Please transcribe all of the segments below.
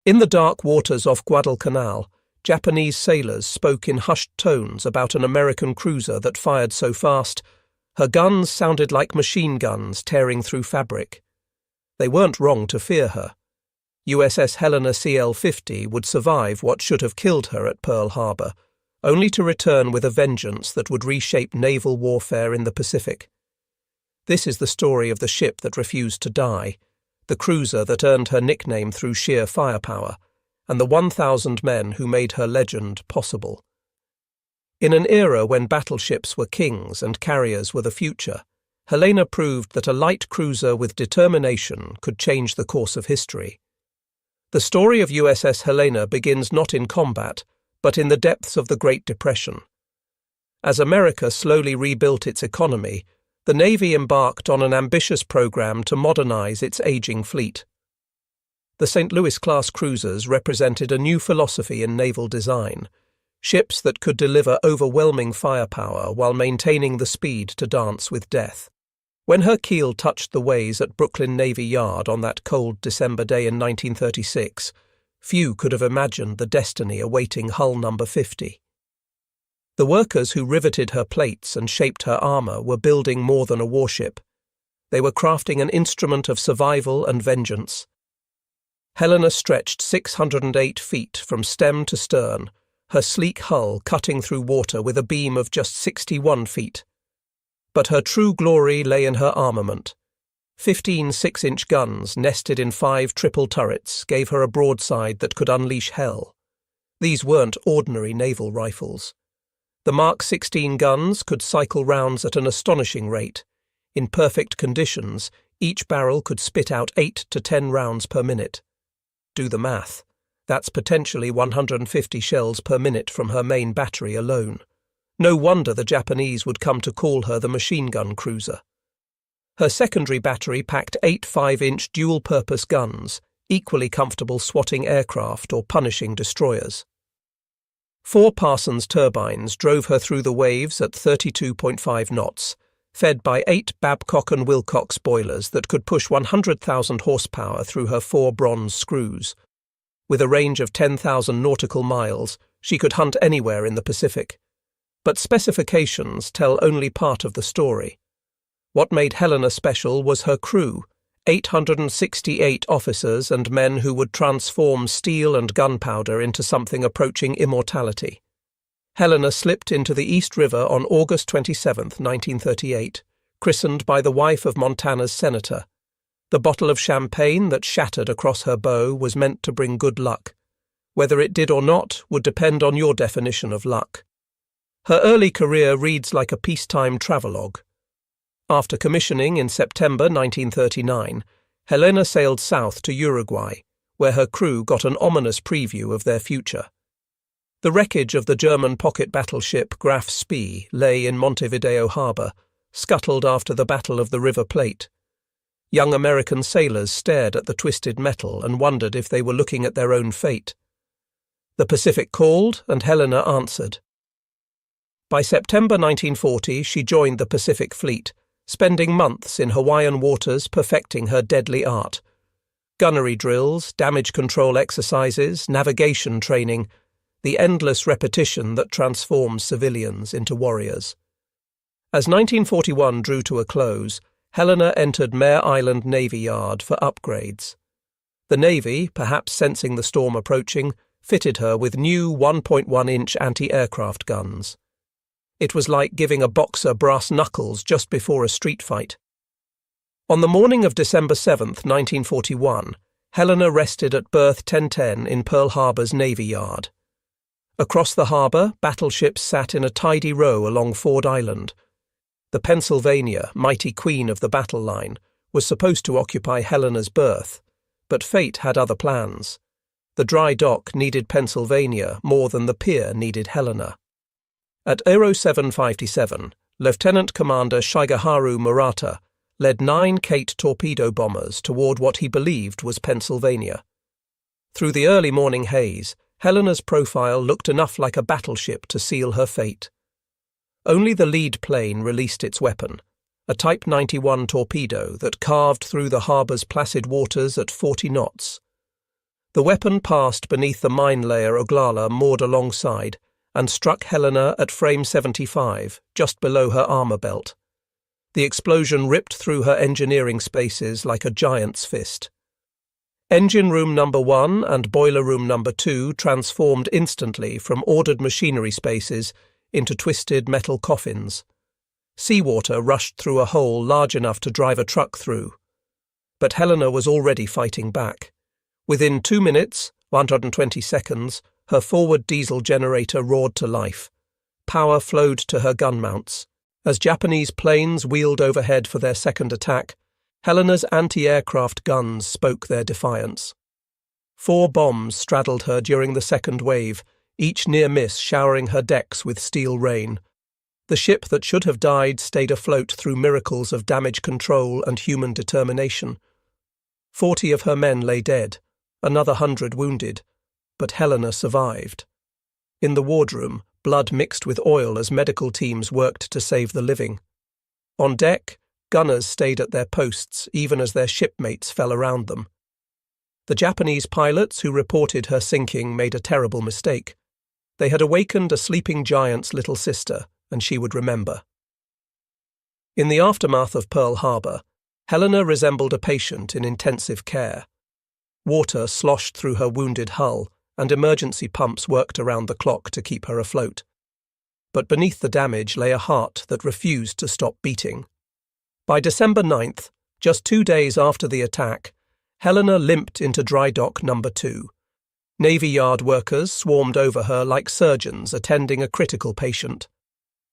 In the dark waters off Guadalcanal, Japanese sailors spoke in hushed tones about an American cruiser that fired so fast, her guns sounded like machine guns tearing through fabric. They weren't wrong to fear her. USS Helena CL-50 would survive what should have killed her at Pearl Harbor, only to return with a vengeance that would reshape naval warfare in the Pacific. This is the story of the ship that refused to die, the cruiser that earned her nickname through sheer firepower, and the 1,000 men who made her legend possible. In an era when battleships were kings and carriers were the future, Helena proved that a light cruiser with determination could change the course of history. The story of USS Helena begins not in combat, but in the depths of the Great Depression. As America slowly rebuilt its economy, the Navy embarked on an ambitious program to modernize its aging fleet. The St. Louis-class cruisers represented a new philosophy in naval design, ships that could deliver overwhelming firepower while maintaining the speed to dance with death. When her keel touched the ways at Brooklyn Navy Yard on that cold December day in 1936, few could have imagined the destiny awaiting hull number 50. The workers who riveted her plates and shaped her armor were building more than a warship. They were crafting an instrument of survival and vengeance. Helena stretched 608 feet from stem to stern, her sleek hull cutting through water with a beam of just 61 feet. But her true glory lay in her armament. 15 6-inch guns nested in 5 triple turrets gave her a broadside that could unleash hell. These weren't ordinary naval rifles. The Mark 16 guns could cycle rounds at an astonishing rate. In perfect conditions, each barrel could spit out 8 to 10 rounds per minute. Do the math. That's potentially 150 shells per minute from her main battery alone. No wonder the Japanese would come to call her the machine gun cruiser. Her secondary battery packed 8 5-inch dual-purpose guns, equally comfortable swatting aircraft or punishing destroyers. 4 Parsons turbines drove her through the waves at 32.5 knots, fed by 8 Babcock and Wilcox boilers that could push 100,000 horsepower through her 4 bronze screws. With a range of 10,000 nautical miles, she could hunt anywhere in the Pacific. But specifications tell only part of the story. What made Helena special was her crew, 868 officers and men who would transform steel and gunpowder into something approaching immortality. Helena slipped into the East River on August 27, 1938, christened by the wife of Montana's senator. The bottle of champagne that shattered across her bow was meant to bring good luck. Whether it did or not would depend on your definition of luck. Her early career reads like a peacetime travelogue. After commissioning in September 1939, Helena sailed south to Uruguay, where her crew got an ominous preview of their future. The wreckage of the German pocket battleship Graf Spee lay in Montevideo harbor, scuttled after the Battle of the River Plate. Young American sailors stared at the twisted metal and wondered if they were looking at their own fate. The Pacific called, and Helena answered. By September 1940, she joined the Pacific Fleet, spending months in Hawaiian waters perfecting her deadly art. Gunnery drills, damage control exercises, navigation training, the endless repetition that transforms civilians into warriors. As 1941 drew to a close, Helena entered Mare Island Navy Yard for upgrades. The Navy, perhaps sensing the storm approaching, fitted her with new 1.1-inch anti-aircraft guns. It was like giving a boxer brass knuckles just before a street fight. On the morning of December 7, 1941, Helena rested at berth 1010 in Pearl Harbor's Navy Yard. Across the harbor, battleships sat in a tidy row along Ford Island. The Pennsylvania, mighty queen of the battle line, was supposed to occupy Helena's berth, but fate had other plans. The dry dock needed Pennsylvania more than the pier needed Helena. At Aero 757, Lieutenant Commander Shigeharu Murata led 9 Kate torpedo bombers toward what he believed was Pennsylvania. Through the early morning haze, Helena's profile looked enough like a battleship to seal her fate. Only the lead plane released its weapon, a Type 91 torpedo that carved through the harbor's placid waters at 40 knots. The weapon passed beneath the mine layer Oglala moored alongside and struck Helena at frame 75, just below her armour belt. The explosion ripped through her engineering spaces like a giant's fist. Engine room number 1 and boiler room number 2 transformed instantly from ordered machinery spaces into twisted metal coffins. Seawater rushed through a hole large enough to drive a truck through. But Helena was already fighting back. Within 2 minutes, 120 seconds, her forward diesel generator roared to life. Power flowed to her gun mounts. As Japanese planes wheeled overhead for their second attack, Helena's anti-aircraft guns spoke their defiance. 4 bombs straddled her during the second wave, each near miss showering her decks with steel rain. The ship that should have died stayed afloat through miracles of damage control and human determination. 40 of her men lay dead, another 100 wounded, but Helena survived. In the wardroom, blood mixed with oil as medical teams worked to save the living. On deck, gunners stayed at their posts even as their shipmates fell around them. The Japanese pilots who reported her sinking made a terrible mistake. They had awakened a sleeping giant's little sister, and she would remember. In the aftermath of Pearl Harbor, Helena resembled a patient in intensive care. Water sloshed through her wounded hull, and emergency pumps worked around the clock to keep her afloat. But beneath the damage lay a heart that refused to stop beating. By December 9th, just 2 days after the attack, Helena limped into dry dock number 2. Navy Yard workers swarmed over her like surgeons attending a critical patient.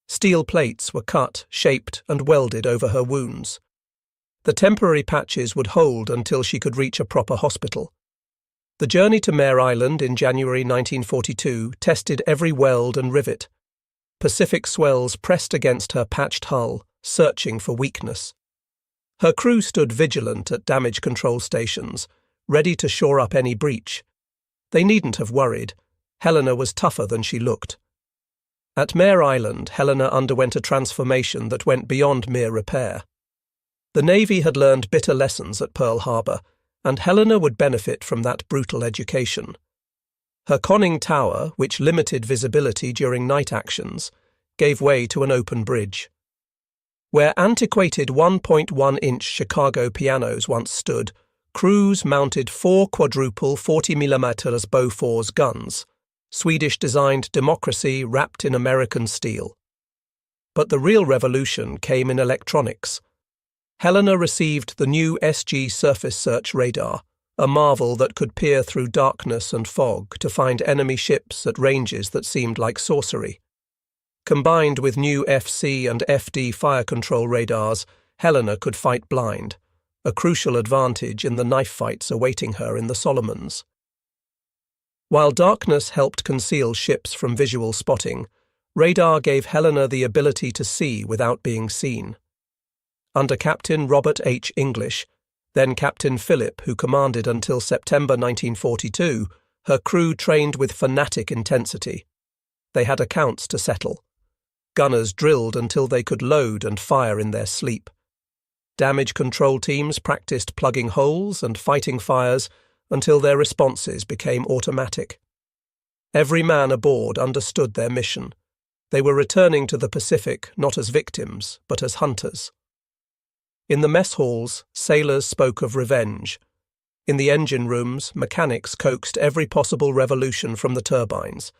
Steel plates were cut, shaped, and welded over her wounds. The temporary patches would hold until she could reach a proper hospital. The journey to Mare Island in January 1942 tested every weld and rivet. Pacific swells pressed against her patched hull, searching for weakness. Her crew stood vigilant at damage control stations, ready to shore up any breach. They needn't have worried. Helena was tougher than she looked. At Mare Island, Helena underwent a transformation that went beyond mere repair. The Navy had learned bitter lessons at Pearl Harbor, and Helena would benefit from that brutal education. Her conning tower, which limited visibility during night actions, gave way to an open bridge. Where antiquated 1.1-inch Chicago pianos once stood, crews mounted 4 quadruple 40mm Bofors guns, Swedish-designed democracy wrapped in American steel. But the real revolution came in electronics. Helena received the new SG surface search radar, a marvel that could peer through darkness and fog to find enemy ships at ranges that seemed like sorcery. Combined with new FC and FD fire control radars, Helena could fight blind, a crucial advantage in the knife fights awaiting her in the Solomons. While darkness helped conceal ships from visual spotting, radar gave Helena the ability to see without being seen. Under Captain Robert H. English, then Captain Phillip, who commanded until September 1942, her crew trained with fanatic intensity. They had accounts to settle. Gunners drilled until they could load and fire in their sleep. Damage control teams practiced plugging holes and fighting fires until their responses became automatic. Every man aboard understood their mission. They were returning to the Pacific not as victims, but as hunters. In the mess halls, sailors spoke of revenge. In the engine rooms, mechanics coaxed every possible revolution from the turbines.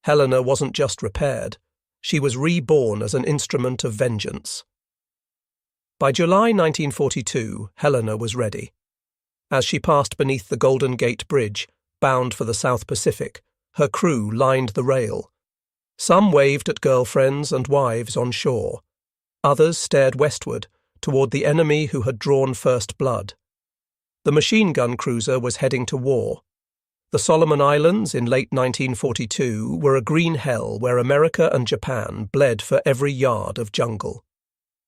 Helena wasn't just repaired. She was reborn as an instrument of vengeance. By July 1942, Helena was ready. As she passed beneath the Golden Gate Bridge, bound for the South Pacific, her crew lined the rail. Some waved at girlfriends and wives on shore. Others stared westward, toward the enemy who had drawn first blood. The machine gun cruiser was heading to war. The Solomon Islands in late 1942 were a green hell where America and Japan bled for every yard of jungle.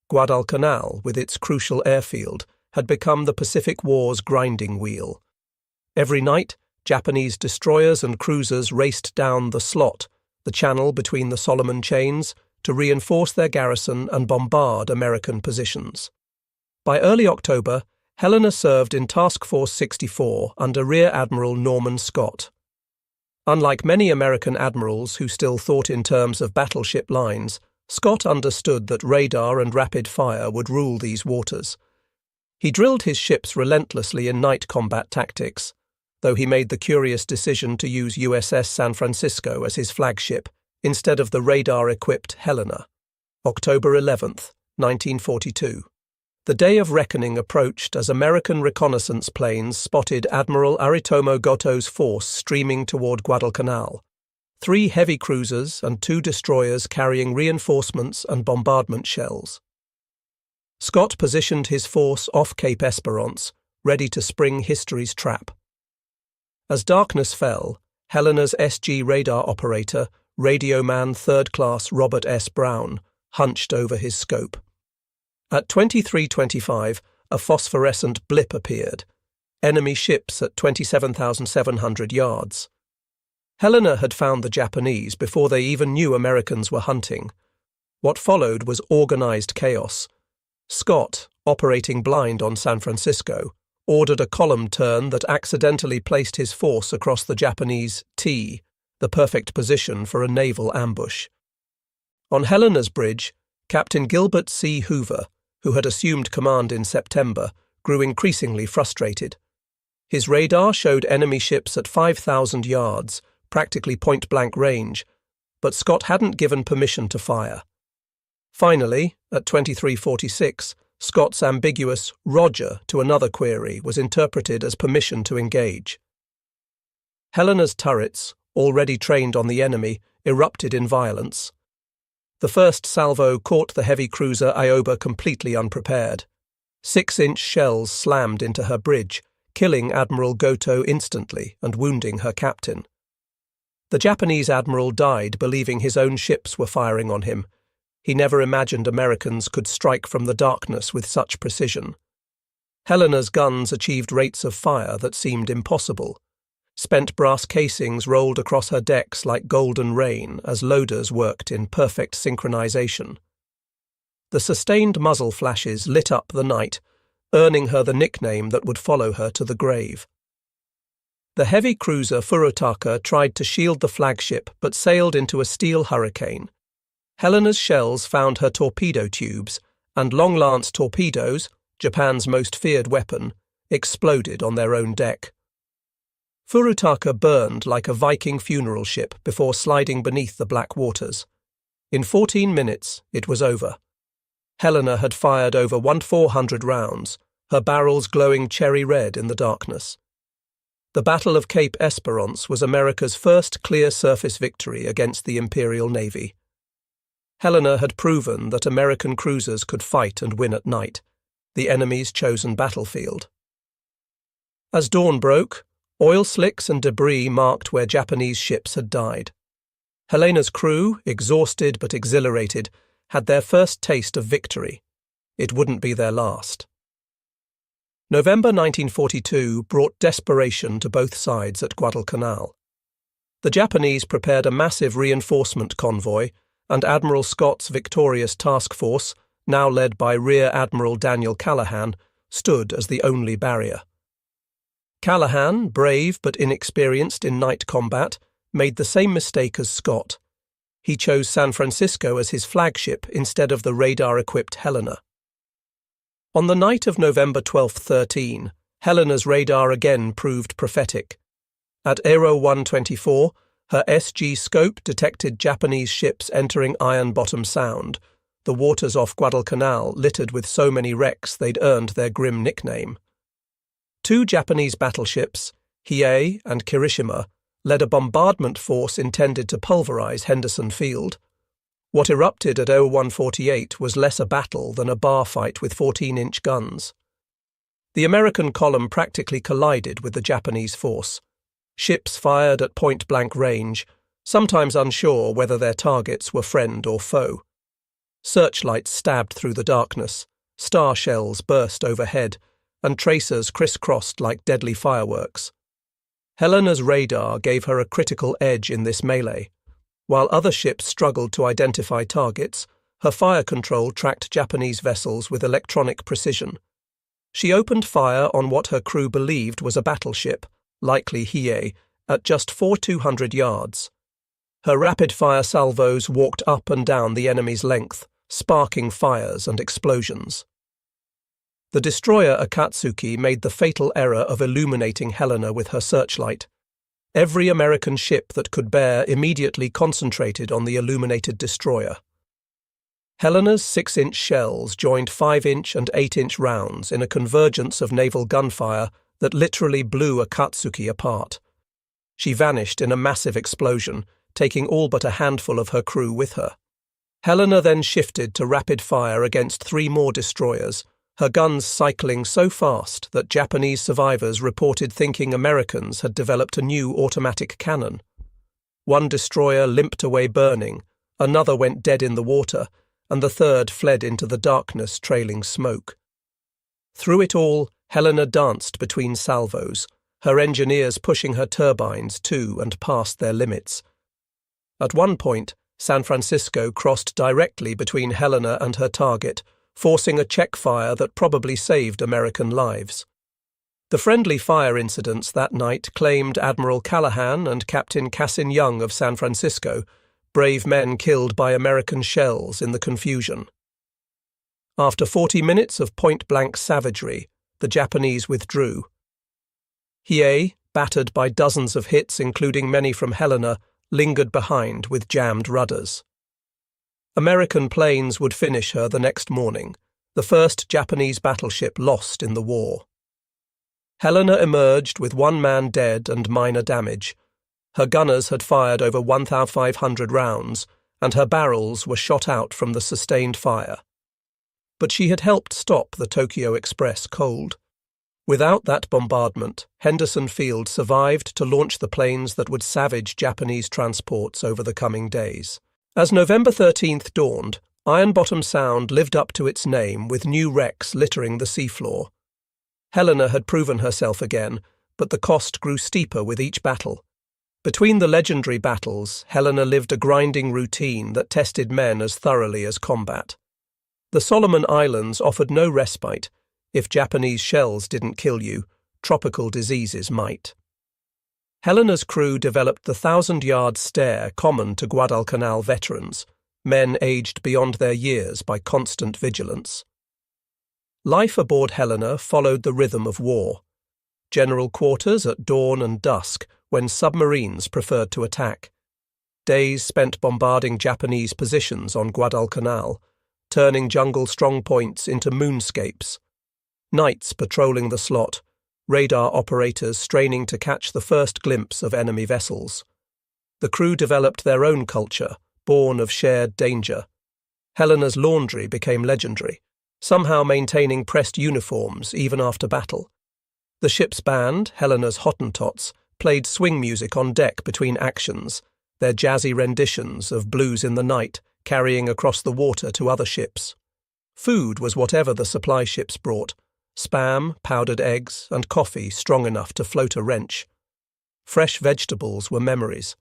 Guadalcanal, with its crucial airfield, had become the Pacific War's grinding wheel. Every night, Japanese destroyers and cruisers raced down the slot, the channel between the Solomon chains, to reinforce their garrison and bombard American positions. By early October, Helena served in Task Force 64 under Rear Admiral Norman Scott. Unlike many American admirals who still thought in terms of battleship lines, Scott understood that radar and rapid fire would rule these waters. He drilled his ships relentlessly in night combat tactics, though he made the curious decision to use USS San Francisco as his flagship instead of the radar-equipped Helena. October 11th, 1942. The day of reckoning approached as American reconnaissance planes spotted Admiral Aritomo Goto's force streaming toward Guadalcanal. 3 heavy cruisers and 2 destroyers carrying reinforcements and bombardment shells. Scott positioned his force off Cape Esperance, ready to spring history's trap. As darkness fell, Helena's SG radar operator, radioman 3rd Class Robert S. Brown, hunched over his scope. At 23:25, a phosphorescent blip appeared. Enemy ships at 27,700 yards. Helena had found the Japanese before they even knew Americans were hunting. What followed was organized chaos. Scott, operating blind on San Francisco, ordered a column turn that accidentally placed his force across the Japanese T, the perfect position for a naval ambush. On Helena's bridge, Captain Gilbert C. Hoover, who had assumed command in September, grew increasingly frustrated. His radar showed enemy ships at 5,000 yards, practically point-blank range, but Scott hadn't given permission to fire. Finally, at 23:46, Scott's ambiguous "Roger" to another query was interpreted as permission to engage. Helena's turrets, already trained on the enemy, erupted in violence. The first salvo caught the heavy cruiser Ioba completely unprepared. 6-inch shells slammed into her bridge, killing Admiral Goto instantly and wounding her captain. The Japanese admiral died believing his own ships were firing on him. He never imagined Americans could strike from the darkness with such precision. Helena's guns achieved rates of fire that seemed impossible. Spent brass casings rolled across her decks like golden rain as loaders worked in perfect synchronization. The sustained muzzle flashes lit up the night, earning her the nickname that would follow her to the grave. The heavy cruiser Furutaka tried to shield the flagship but sailed into a steel hurricane. Helena's shells found her torpedo tubes, and long-lance torpedoes, Japan's most feared weapon, exploded on their own deck. Furutaka burned like a Viking funeral ship before sliding beneath the black waters. In 14 minutes, it was over. Helena had fired over 1,400 rounds, her barrels glowing cherry red in the darkness. The Battle of Cape Esperance was America's first clear surface victory against the Imperial Navy. Helena had proven that American cruisers could fight and win at night, the enemy's chosen battlefield. As dawn broke, oil slicks and debris marked where Japanese ships had died. Helena's crew, exhausted but exhilarated, had their first taste of victory. It wouldn't be their last. November 1942 brought desperation to both sides at Guadalcanal. The Japanese prepared a massive reinforcement convoy, and Admiral Scott's victorious task force, now led by Rear Admiral Daniel Callahan, stood as the only barrier. Callahan, brave but inexperienced in night combat, made the same mistake as Scott. He chose San Francisco as his flagship instead of the radar-equipped Helena. On the night of November 12-13, Helena's radar again proved prophetic. At Aero 124, her SG scope detected Japanese ships entering Iron Bottom Sound, the waters off Guadalcanal littered with so many wrecks they'd earned their grim nickname. 2 Japanese battleships, Hiei and Kirishima, led a bombardment force intended to pulverize Henderson Field. What erupted at 0148 was less a battle than a bar fight with 14-inch guns. The American column practically collided with the Japanese force. Ships fired at point-blank range, sometimes unsure whether their targets were friend or foe. Searchlights stabbed through the darkness, star shells burst overhead, and tracers crisscrossed like deadly fireworks. Helena's radar gave her a critical edge in this melee. While other ships struggled to identify targets, her fire control tracked Japanese vessels with electronic precision. She opened fire on what her crew believed was a battleship, likely Hiei, at just 400 yards. Her rapid-fire salvos walked up and down the enemy's length, sparking fires and explosions. The destroyer Akatsuki made the fatal error of illuminating Helena with her searchlight. Every American ship that could bear immediately concentrated on the illuminated destroyer. Helena's 6-inch shells joined 5-inch and 8-inch rounds in a convergence of naval gunfire that literally blew Akatsuki apart. She vanished in a massive explosion, taking all but a handful of her crew with her. Helena then shifted to rapid fire against 3 more destroyers, her guns cycling so fast that Japanese survivors reported thinking Americans had developed a new automatic cannon. One destroyer limped away burning, another went dead in the water, and the third fled into the darkness trailing smoke. Through it all, Helena danced between salvos, her engineers pushing her turbines to and past their limits. At one point, San Francisco crossed directly between Helena and her target, forcing a check fire that probably saved American lives. The friendly fire incidents that night claimed Admiral Callahan and Captain Cassin Young of San Francisco, brave men killed by American shells in the confusion. After 40 minutes of point-blank savagery, the Japanese withdrew. Hiei, battered by dozens of hits including many from Helena, lingered behind with jammed rudders. American planes would finish her the next morning, the first Japanese battleship lost in the war. Helena emerged with 1 man dead and minor damage. Her gunners had fired over 1,500 rounds, and her barrels were shot out from the sustained fire. But she had helped stop the Tokyo Express cold. Without that bombardment, Henderson Field survived to launch the planes that would savage Japanese transports over the coming days. As November 13th dawned, Iron Bottom Sound lived up to its name with new wrecks littering the seafloor. Helena had proven herself again, but the cost grew steeper with each battle. Between the legendary battles, Helena lived a grinding routine that tested men as thoroughly as combat. The Solomon Islands offered no respite. If Japanese shells didn't kill you, tropical diseases might. Helena's crew developed the 1,000-yard stare common to Guadalcanal veterans, men aged beyond their years by constant vigilance. Life aboard Helena followed the rhythm of war. General quarters at dawn and dusk, when submarines preferred to attack. Days spent bombarding Japanese positions on Guadalcanal, turning jungle strongpoints into moonscapes. Nights patrolling the slot, radar operators straining to catch the first glimpse of enemy vessels. The crew developed their own culture, born of shared danger. Helena's laundry became legendary, somehow maintaining pressed uniforms even after battle. The ship's band, Helena's Hottentots, played swing music on deck between actions, their jazzy renditions of Blues in the Night carrying across the water to other ships. Food was whatever the supply ships brought, spam, powdered eggs, and coffee strong enough to float a wrench. Fresh vegetables were memories.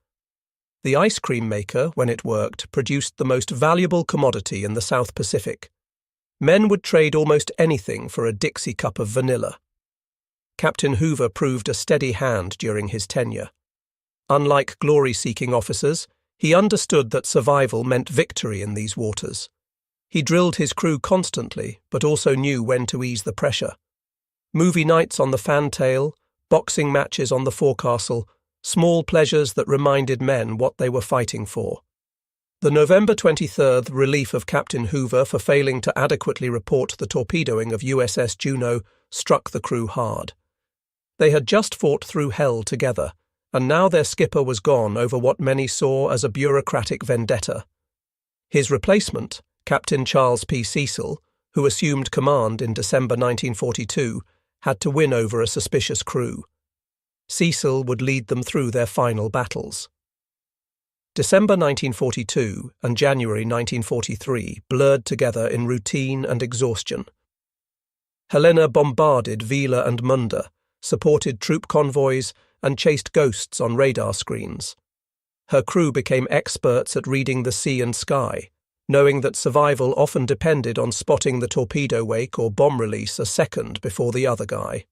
The ice cream maker, when it worked, produced the most valuable commodity in the South Pacific. Men would trade almost anything for a Dixie cup of vanilla. Captain Hoover proved a steady hand during his tenure. Unlike glory-seeking officers, he understood that survival meant victory in these waters. He drilled his crew constantly, but also knew when to ease the pressure. Movie nights on the fantail, boxing matches on the forecastle, small pleasures that reminded men what they were fighting for. The November 23rd relief of Captain Hoover for failing to adequately report the torpedoing of USS Juno struck the crew hard. They had just fought through hell together, and now their skipper was gone over what many saw as a bureaucratic vendetta. His replacement, Captain Charles P. Cecil, who assumed command in December 1942, had to win over a suspicious crew. Cecil would lead them through their final battles. December 1942 and January 1943 blurred together in routine and exhaustion. Helena bombarded Vila and Munda, supported troop convoys, and chased ghosts on radar screens. Her crew became experts at reading the sea and sky, knowing that survival often depended on spotting the torpedo wake or bomb release a second before the other guy.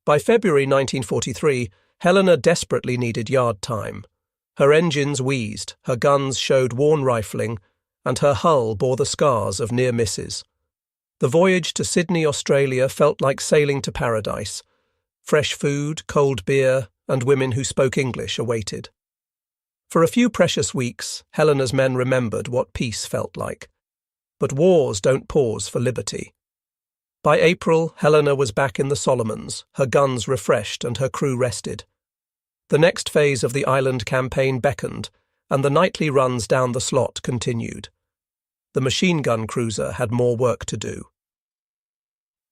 By February 1943, Helena desperately needed yard time. Her engines wheezed, her guns showed worn rifling, and her hull bore the scars of near misses. The voyage to Sydney, Australia felt like sailing to paradise. Fresh food, cold beer, and women who spoke English awaited. For a few precious weeks, Helena's men remembered what peace felt like. But wars don't pause for liberty. By April, Helena was back in the Solomons, her guns refreshed and her crew rested. The next phase of the island campaign beckoned, and the nightly runs down the slot continued. The machine gun cruiser had more work to do.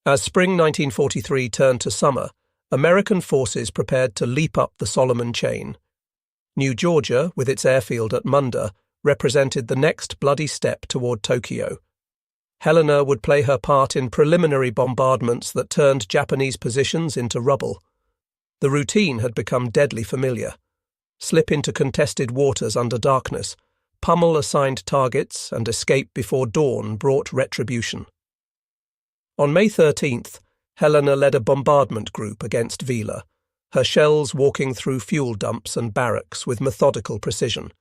As spring 1943 turned to summer, American forces prepared to leap up the Solomon chain. New Georgia, with its airfield at Munda, represented the next bloody step toward Tokyo. Helena would play her part in preliminary bombardments that turned Japanese positions into rubble. The routine had become deadly familiar. Slip into contested waters under darkness, pummel assigned targets, and escape before dawn brought retribution. On May 13th, Helena led a bombardment group against Vila, her shells walking through fuel dumps and barracks with methodical precision.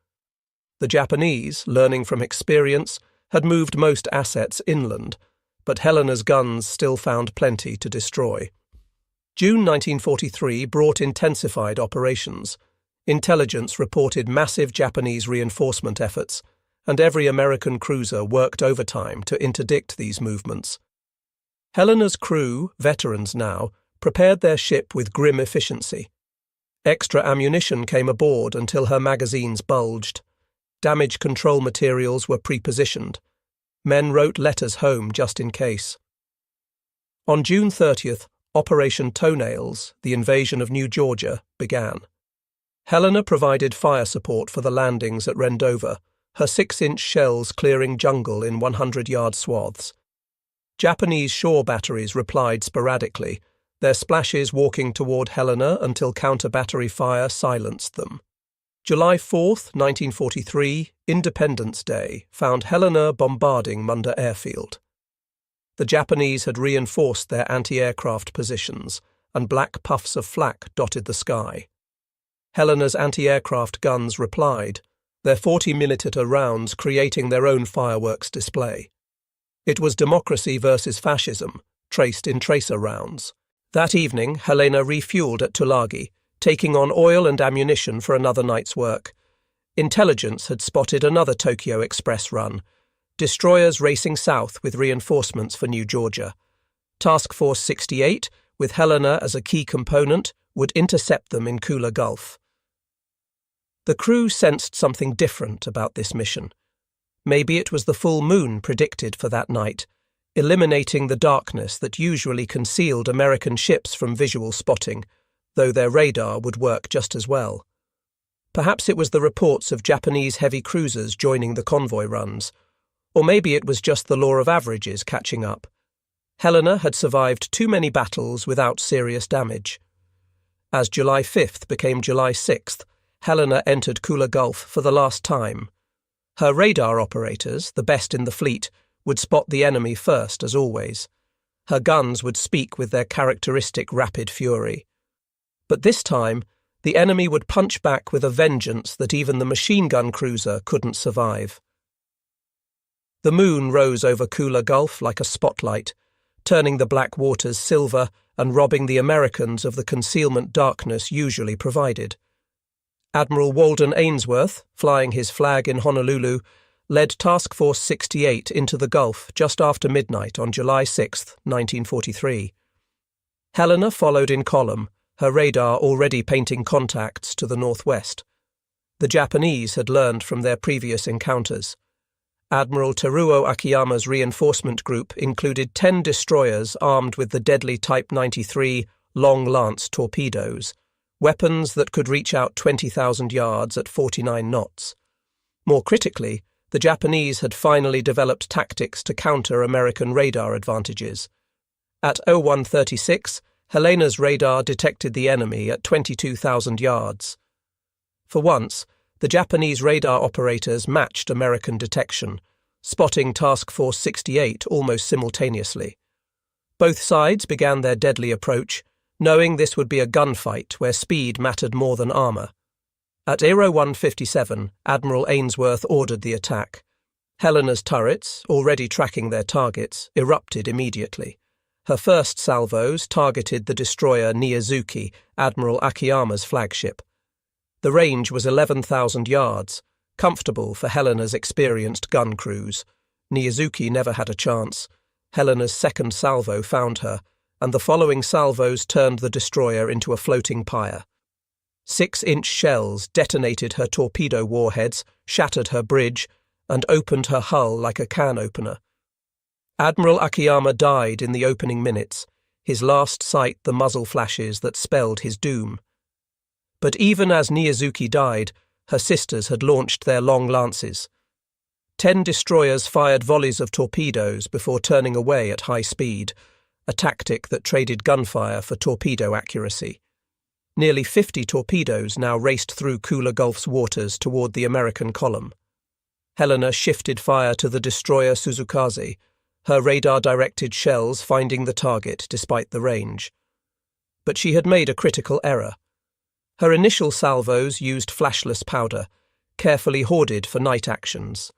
The Japanese, learning from experience, had moved most assets inland, but Helena's guns still found plenty to destroy. June 1943 brought intensified operations. Intelligence reported massive Japanese reinforcement efforts, and every American cruiser worked overtime to interdict these movements. Helena's crew, veterans now, prepared their ship with grim efficiency. Extra ammunition came aboard until her magazines bulged. Damage control materials were pre-positioned. Men wrote letters home just in case. On June 30th, Operation Toenails, the invasion of New Georgia, began. Helena provided fire support for the landings at Rendova, her 6-inch shells clearing jungle in 100-yard swaths. Japanese shore batteries replied sporadically, their splashes walking toward Helena until counter-battery fire silenced them. July 4, 1943, Independence Day, found Helena bombarding Munda Airfield. The Japanese had reinforced their anti-aircraft positions, and black puffs of flak dotted the sky. Helena's anti-aircraft guns replied, their 40mm rounds creating their own fireworks display. It was democracy versus fascism, traced in tracer rounds. That evening, Helena refueled at Tulagi, taking on oil and ammunition for another night's work. Intelligence had spotted another Tokyo Express run, destroyers racing south with reinforcements for New Georgia. Task Force 68, with Helena as a key component, would intercept them in Kula Gulf. The crew sensed something different about this mission. Maybe it was the full moon predicted for that night, eliminating the darkness that usually concealed American ships from visual spotting, though their radar would work just as well. Perhaps it was the reports of Japanese heavy cruisers joining the convoy runs, or maybe it was just the law of averages catching up. Helena had survived too many battles without serious damage. As July 5th became July 6th, Helena entered Kula Gulf for the last time. Her radar operators, the best in the fleet, would spot the enemy first, as always. Her guns would speak with their characteristic rapid fury. But this time, the enemy would punch back with a vengeance that even the machine gun cruiser couldn't survive. The moon rose over Kula Gulf like a spotlight, turning the black waters silver and robbing the Americans of the concealment darkness usually provided. Admiral Walden Ainsworth, flying his flag in Honolulu, led Task Force 68 into the Gulf just after midnight on July 6, 1943. Helena followed in column, her radar already painting contacts to the northwest. The Japanese had learned from their previous encounters. Admiral Teruo Akiyama's reinforcement group included 10 destroyers armed with the deadly Type 93 Long Lance torpedoes, weapons that could reach out 20,000 yards at 49 knots. More critically, the Japanese had finally developed tactics to counter American radar advantages. At 0136, Helena's radar detected the enemy at 22,000 yards. For once, The Japanese radar operators matched American detection, spotting Task Force 68 almost simultaneously. Both sides began their deadly approach, knowing this would be a gunfight where speed mattered more than armour. At Aero 157, Admiral Ainsworth ordered the attack. Helena's turrets, already tracking their targets, erupted immediately. Her first salvos targeted the destroyer Niyazuki, Admiral Akiyama's flagship. The range was 11,000 yards, comfortable for Helena's experienced gun crews. Niyazuki never had a chance. Helena's second salvo found her, and the following salvos turned the destroyer into a floating pyre. 6-inch shells detonated her torpedo warheads, shattered her bridge, and opened her hull like a can opener. Admiral Akiyama died in the opening minutes, his last sight the muzzle flashes that spelled his doom. But even as Niyazuki died, her sisters had launched their long lances. 10 destroyers fired volleys of torpedoes before turning away at high speed, a tactic that traded gunfire for torpedo accuracy. Nearly 50 torpedoes now raced through Kula Gulf's waters toward the American column. Helena shifted fire to the destroyer Suzukaze, her radar-directed shells finding the target despite the range. But she had made a critical error. Her initial salvos used flashless powder, carefully hoarded for night actions.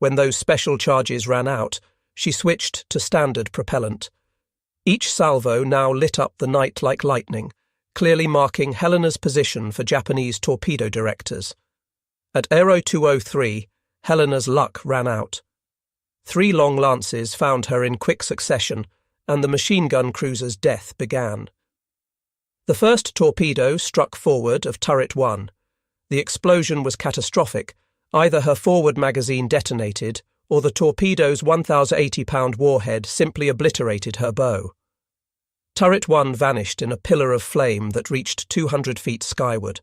When those special charges ran out, she switched to standard propellant. Each salvo now lit up the night like lightning, clearly marking Helena's position for Japanese torpedo directors. At Aero 203, Helena's luck ran out. 3 long lances found her in quick succession, and the machine gun cruiser's death began. The first torpedo struck forward of Turret 1. The explosion was catastrophic. Either her forward magazine detonated, or the torpedo's 1,080-pound warhead simply obliterated her bow. Turret 1 vanished in a pillar of flame that reached 200 feet skyward.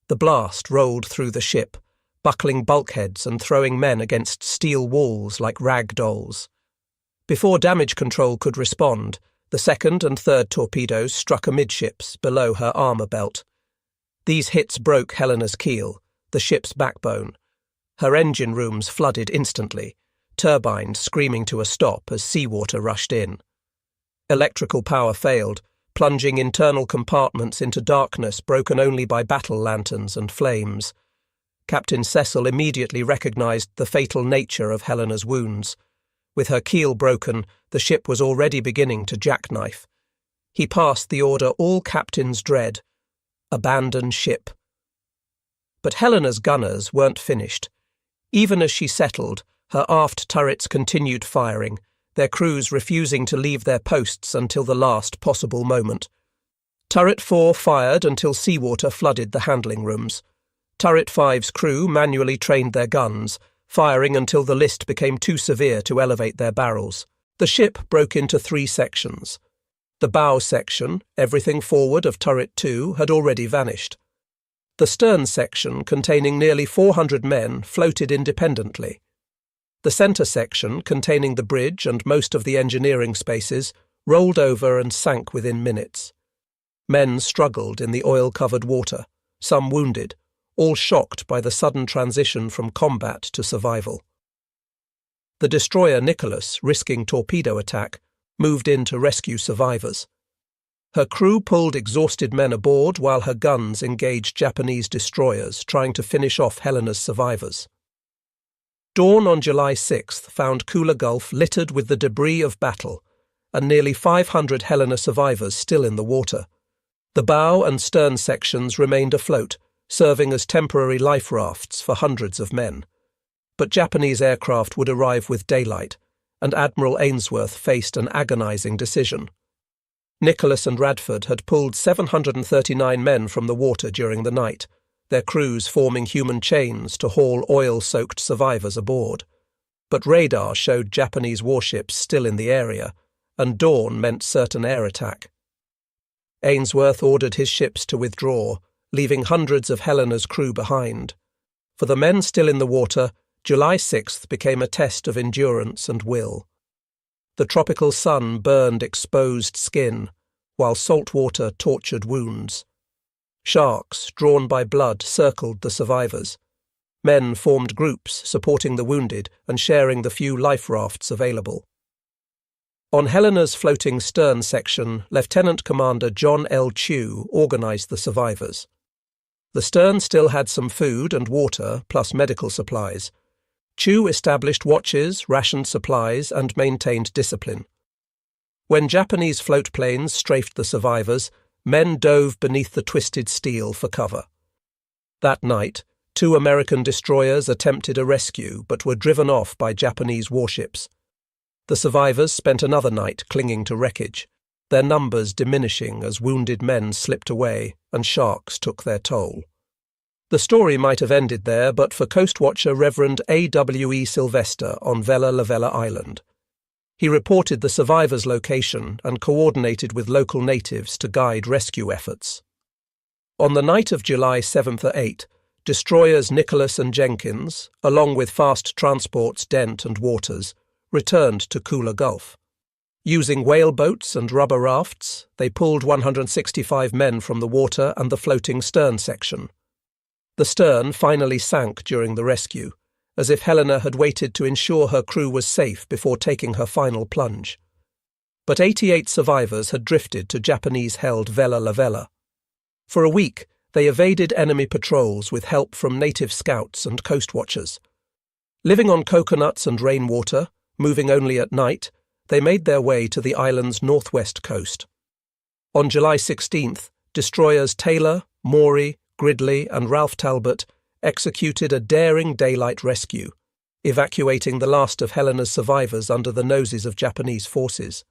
The blast rolled through the ship, buckling bulkheads and throwing men against steel walls like rag dolls. Before damage control could respond, the second and third torpedoes struck amidships below her armour belt. These hits broke Helena's keel, the ship's backbone. Her engine rooms flooded instantly, turbines screaming to a stop as seawater rushed in. Electrical power failed, plunging internal compartments into darkness broken only by battle lanterns and flames. Captain Cecil immediately recognized the fatal nature of Helena's wounds. With her keel broken, the ship was already beginning to jackknife. He passed the order all captains dread: abandon ship. But Helena's gunners weren't finished. Even as she settled, her aft turrets continued firing, their crews refusing to leave their posts until the last possible moment. Turret 4 fired until seawater flooded the handling rooms. Turret 5's crew manually trained their guns, firing until the list became too severe to elevate their barrels. The ship broke into 3 sections. The bow section, everything forward of Turret 2, had already vanished. The stern section, containing nearly 400 men, floated independently. The centre section, containing the bridge and most of the engineering spaces, rolled over and sank within minutes. Men struggled in the oil-covered water, some wounded, all shocked by the sudden transition from combat to survival. The destroyer Nicholas, risking torpedo attack, moved in to rescue survivors. Her crew pulled exhausted men aboard while her guns engaged Japanese destroyers trying to finish off Helena's survivors. Dawn on July 6th found Kula Gulf littered with the debris of battle, and nearly 500 Helena survivors still in the water. The bow and stern sections remained afloat, serving as temporary life rafts for hundreds of men. But Japanese aircraft would arrive with daylight, and Admiral Ainsworth faced an agonizing decision. Nicholas and Radford had pulled 739 men from the water during the night, their crews forming human chains to haul oil-soaked survivors aboard. But radar showed Japanese warships still in the area, and dawn meant certain air attack. Ainsworth ordered his ships to withdraw, leaving hundreds of Helena's crew behind. For the men still in the water, July 6th became a test of endurance and will. The tropical sun burned exposed skin, while salt water tortured wounds. Sharks, drawn by blood, circled the survivors. Men formed groups, supporting the wounded and sharing the few life rafts available. On Helena's floating stern section, Lieutenant Commander John L. Chew organized the survivors. The stern still had some food and water, plus medical supplies. Chew established watches, rationed supplies, and maintained discipline. When Japanese float planes strafed the survivors, men dove beneath the twisted steel for cover. That night, 2 American destroyers attempted a rescue but were driven off by Japanese warships. The survivors spent another night clinging to wreckage, their numbers diminishing as wounded men slipped away and sharks took their toll. The story might have ended there but for Coast Watcher Reverend A.W.E. Sylvester on Vella Lavella Island. He reported the survivors' location and coordinated with local natives to guide rescue efforts. On the night of July 7th or 8th, destroyers Nicholas and Jenkins, along with fast transports Dent and Waters, returned to Kula Gulf. Using whaleboats and rubber rafts, they pulled 165 men from the water and the floating stern section. The stern finally sank during the rescue, as if Helena had waited to ensure her crew was safe before taking her final plunge. But 88 survivors had drifted to Japanese-held Vella Lavella. For a week, they evaded enemy patrols with help from native scouts and coast watchers. Living on coconuts and rainwater, moving only at night, they made their way to the island's northwest coast. On July 16th, destroyers Taylor, Maury, Gridley, and Ralph Talbot executed a daring daylight rescue, evacuating the last of Helena's survivors under the noses of Japanese forces.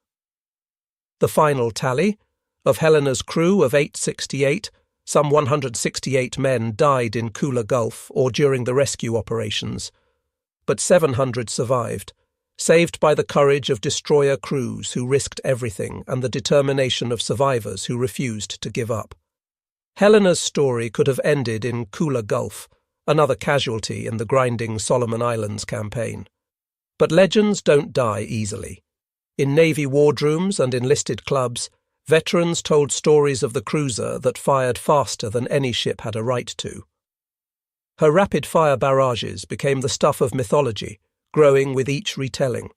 The final tally, of Helena's crew of 868, some 168 men died in Kula Gulf or during the rescue operations, but 700 survived, saved by the courage of destroyer crews who risked everything and the determination of survivors who refused to give up. Helena's story could have ended in Kula Gulf, another casualty in the grinding Solomon Islands campaign. But legends don't die easily. In Navy wardrooms and enlisted clubs, veterans told stories of the cruiser that fired faster than any ship had a right to. Her rapid-fire barrages became the stuff of mythology, growing with each retelling.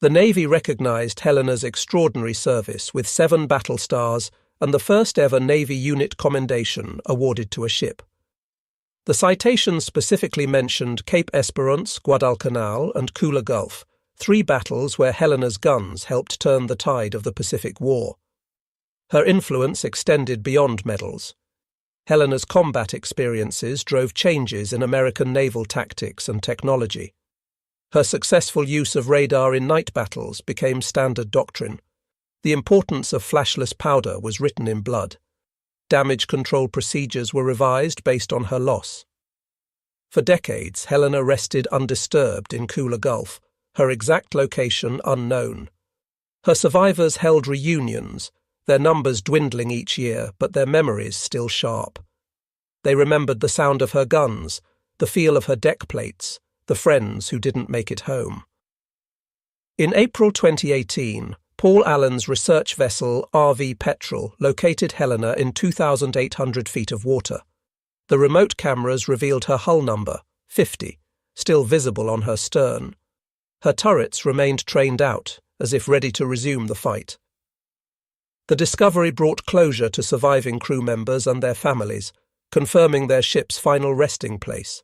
The Navy recognized Helena's extraordinary service with 7 battle stars and the first-ever Navy unit commendation awarded to a ship. The citation specifically mentioned Cape Esperance, Guadalcanal, and Kula Gulf, 3 battles where Helena's guns helped turn the tide of the Pacific War. Her influence extended beyond medals. Helena's combat experiences drove changes in American naval tactics and technology. Her successful use of radar in night battles became standard doctrine. The importance of flashless powder was written in blood. Damage control procedures were revised based on her loss. For decades, Helena rested undisturbed in Kula Gulf, her exact location unknown. Her survivors held reunions, their numbers dwindling each year, but their memories still sharp. They remembered the sound of her guns, the feel of her deck plates, the friends who didn't make it home. In April 2018, Paul Allen's research vessel RV Petrel located Helena in 2,800 feet of water. The remote cameras revealed her hull number, 50, still visible on her stern. Her turrets remained trained out, as if ready to resume the fight. The discovery brought closure to surviving crew members and their families, confirming their ship's final resting place.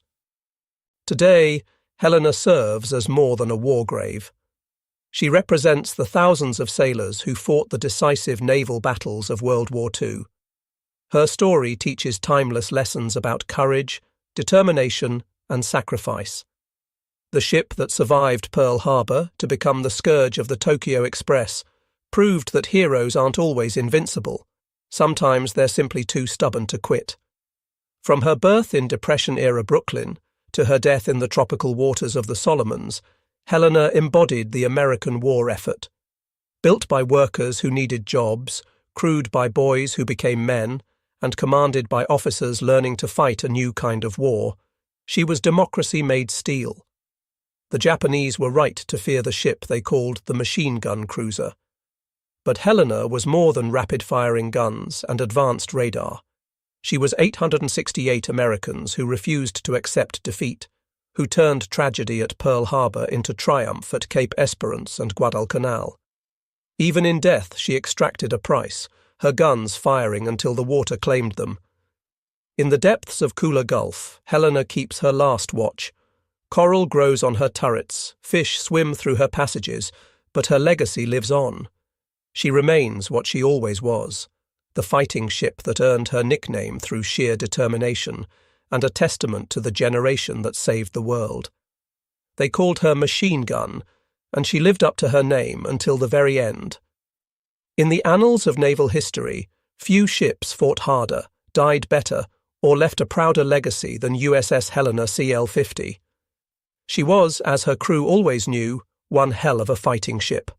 Today, Helena serves as more than a war grave. She represents the thousands of sailors who fought the decisive naval battles of World War II. Her story teaches timeless lessons about courage, determination, and sacrifice. The ship that survived Pearl Harbor to become the scourge of the Tokyo Express proved that heroes aren't always invincible. Sometimes they're simply too stubborn to quit. From her birth in Depression-era Brooklyn to her death in the tropical waters of the Solomons, Helena embodied the American war effort. Built by workers who needed jobs, crewed by boys who became men, and commanded by officers learning to fight a new kind of war, she was democracy made steel. The Japanese were right to fear the ship they called the machine gun cruiser. But Helena was more than rapid-firing guns and advanced radar. She was 868 Americans who refused to accept defeat, who turned tragedy at Pearl Harbor into triumph at Cape Esperance and Guadalcanal. Even in death she extracted a price, her guns firing until the water claimed them. In the depths of Kula Gulf, Helena keeps her last watch. Coral grows on her turrets, fish swim through her passages, but her legacy lives on. She remains what she always was, the fighting ship that earned her nickname through sheer determination, and a testament to the generation that saved the world. They called her Machine Gun, and she lived up to her name until the very end. In the annals of naval history, few ships fought harder, died better, or left a prouder legacy than USS Helena CL-50. She was, as her crew always knew, one hell of a fighting ship.